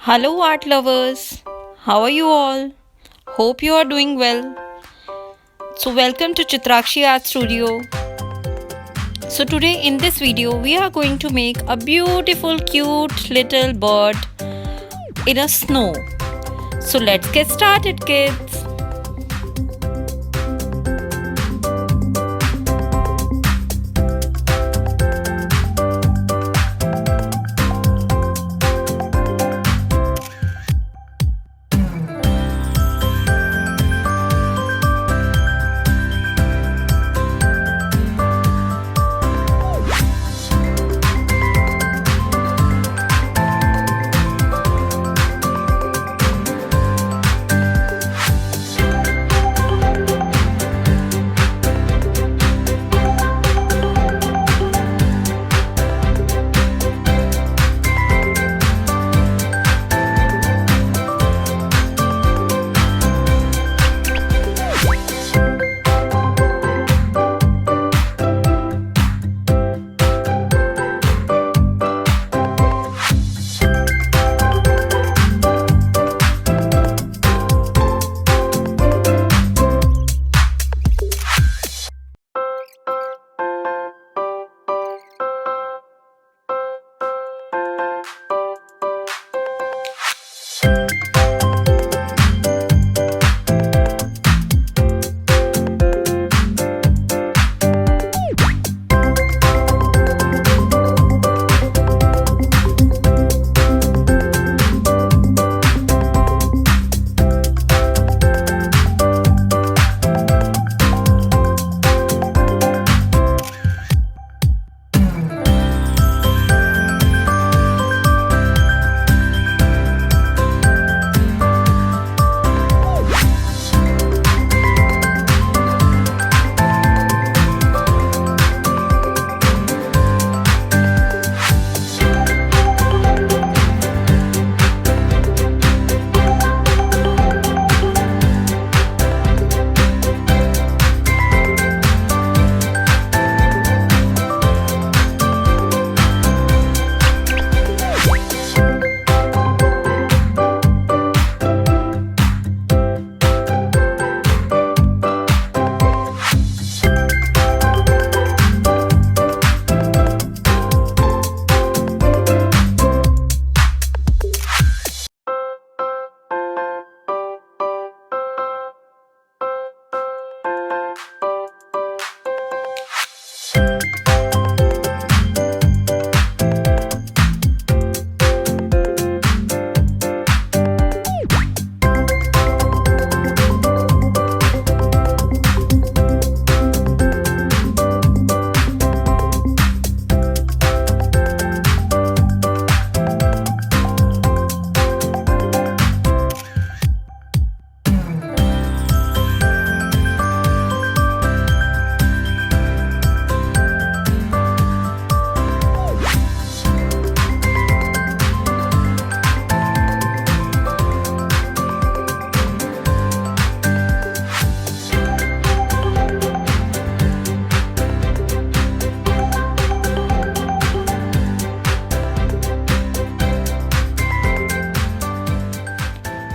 Hello, art lovers. How are you all? Hope you are doing well. So, welcome to Chitrakshi Art Studio. So, today in this video, we are going to make a beautiful, cute little bird in a snow. So, let's get started, kids.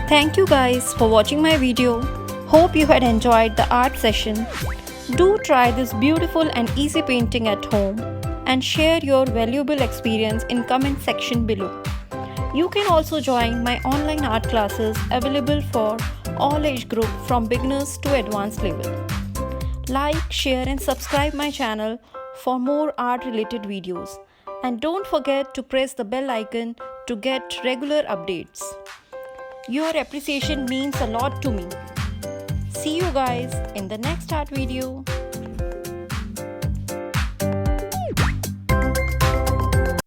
Thank you guys for watching my video. Hope you had enjoyed the art session. Do try this beautiful and easy painting at home and share your valuable experience in comment section below. You can also join my online art classes available for all age group from beginners to advanced level. Like, share and subscribe my channel for more art related videos. And don't forget to press the bell icon to get regular updates. Your appreciation means a lot to me. See you guys in the next art video.